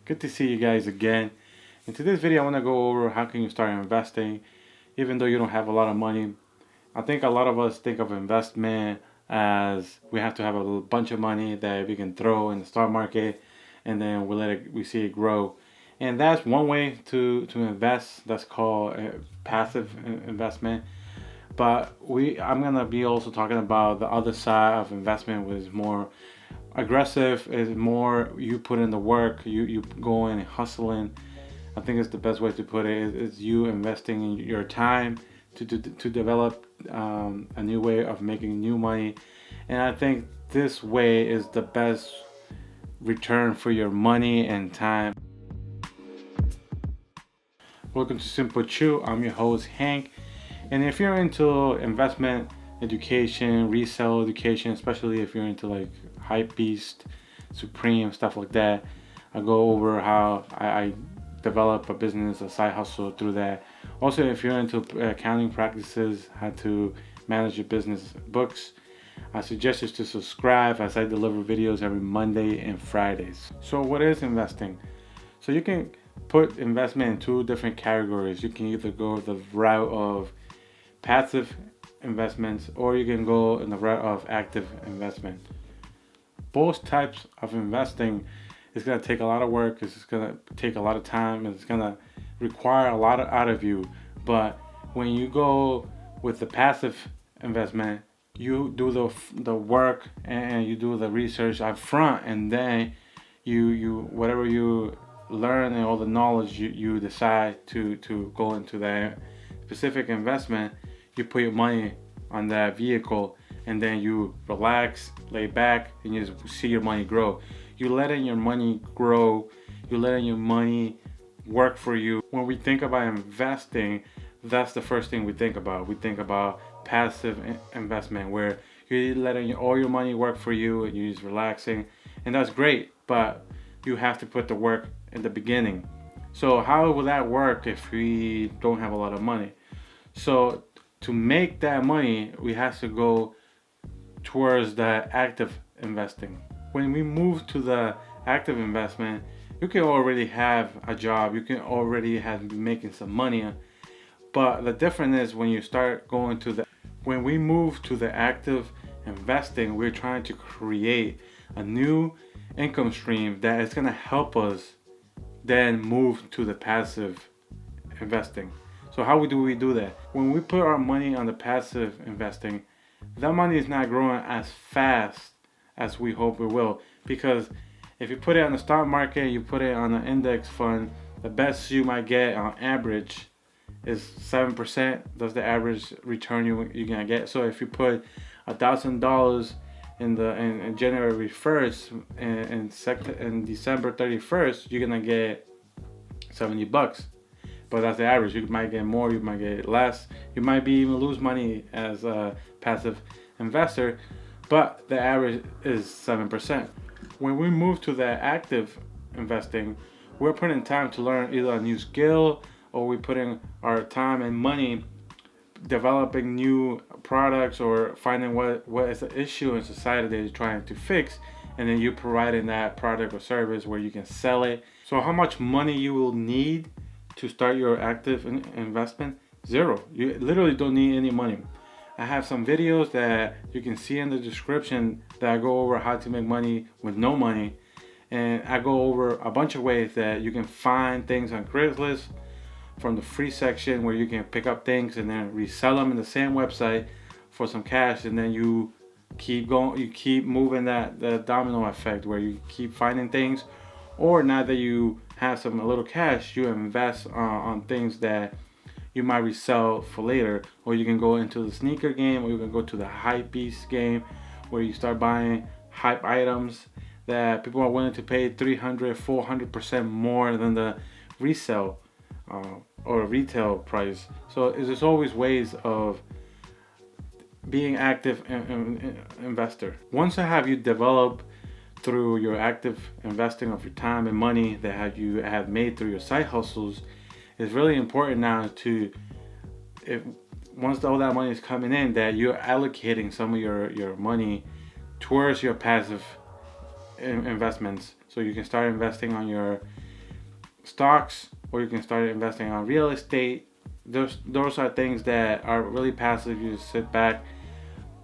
Good to see you guys again. In today's video, I want to go over how can you start investing even though you don't have a lot of money. I think a lot of us think of investment as we have to have a bunch of money that we can throw in the stock market and then we see it grow. And that's one way to invest. That's called passive investment. But I'm gonna be also talking about the other side of investment, which is more aggressive, is more you put in the work, you go in and hustling. I think it's the best way to put it is you investing in your time to develop a new way of making new money. And I think this way is the best return for your money and time. Welcome to SimpleChew. I'm your host Hank, and if you're into investment education, resale education, especially if you're into like Hypebeast, Supreme, stuff like that, I go over how I develop a business, a side hustle through that. Also, if you're into accounting practices, how to manage your business books, I suggest you to subscribe as I deliver videos every Monday and Fridays. So what is investing? So you can put investment in two different categories. You can either go the route of passive investments or you can go in the route of active investment. Both types of investing is going to take a lot of work, it's going to take a lot of time, it's going to require a lot out of you. But when you go with the passive investment, you do the work and you do the research up front, and then you whatever you learn and all the knowledge you decide to go into that specific investment, you put your money on that vehicle and then you relax, lay back, and you just see your money grow. You letting your money grow, you letting your money work for you. When we think about investing, that's the first thing we think about. We think about passive investment where you're letting all your money work for you and you're just relaxing, and that's great, but you have to put the work in the beginning. So how will that work if we don't have a lot of money? So to make that money, we have to go towards the active investing. When we move to the active investment, you can already have a job, you can already have been making some money, but the difference is when we move to the active investing, we're trying to create a new income stream that is going to help us then move to the passive investing. So how do we do that? When we put our money on the passive investing, that money is not growing as fast as we hope it will, because if you put it on the stock market, you put it on an index fund, the best you might get on average is 7%. That's the average return you're gonna get. So if you put $1,000 in January 1st and December 31st, you're gonna get $70. But that's the average. You might get more, you might get less, you might be even lose money as a passive investor, but the average is 7%. When we move to the active investing, we're putting time to learn either a new skill, or we're putting our time and money developing new products or finding what is the issue in society that you're trying to fix, and then you're providing that product or service where you can sell it. So how much money you will need to start your active investment? Zero. You literally don't need any money. I have some videos that you can see in the description that I go over how to make money with no money, and I go over a bunch of ways that you can find things on Craigslist from the free section where you can pick up things and then resell them in the same website for some cash, and then you keep going, you keep moving the domino effect where you keep finding things, or now that you have a little cash, you invest on things that you might resell for later. Or you can go into the sneaker game, or you can go to the Hypebeast game where you start buying hype items that people are willing to pay 300-400% more than the resale or retail price. So there's always ways of being active investor. Once I have you develop through your active investing of your time and money that you have made through your side hustles, it's really important now to, once all that money is coming in, that you're allocating some of your money towards your passive investments, so you can start investing on your stocks, or you can start investing on real estate. Those are things that are really passive. You just sit back,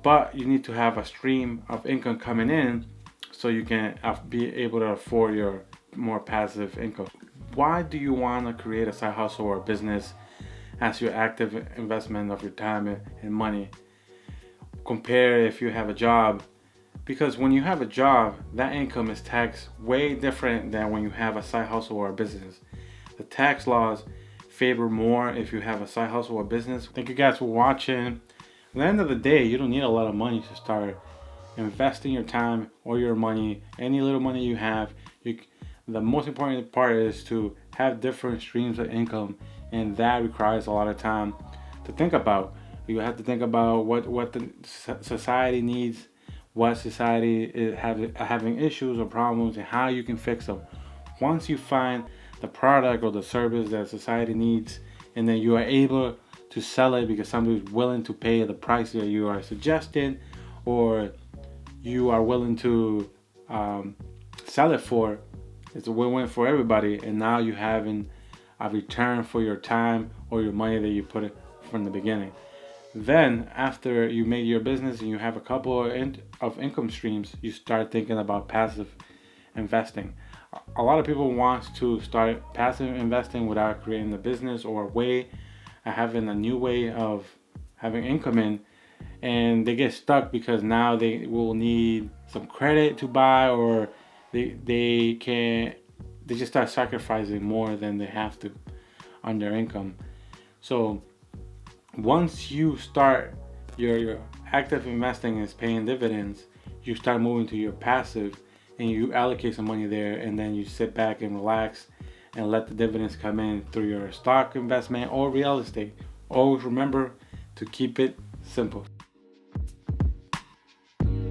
but you need to have a stream of income coming in so you can be able to afford your more passive income. Why do you want to create a side hustle or a business as your active investment of your time and money? Compare if you have a job, because when you have a job, that income is taxed way different than when you have a side hustle or a business. The tax laws favor more if you have a side hustle or business. Thank you guys for watching. At the end of the day, you don't need a lot of money to start investing your time or your money, any little money you have. The most important part is to have different streams of income, and that requires a lot of time to think about. You have to think about what the society needs, what society is having issues or problems, and how you can fix them. Once you find the product or the service that society needs, and then you are able to sell it because somebody's willing to pay the price that you are suggesting, or you are willing to sell it for, it's a win-win for everybody. And now you having a return for your time or your money that you put it from the beginning. Then after you make your business and you have a couple of income streams, you start thinking about passive investing. A lot of people want to start passive investing without creating a business or a way, having a new way of having income in, and they get stuck because now they will need some credit to buy, or they just start sacrificing more than they have to on their income. So once you start your active investing is paying dividends, you start moving to your passive, and you allocate some money there, and then you sit back and relax and let the dividends come in through your stock investment or real estate. Always remember to keep it simple.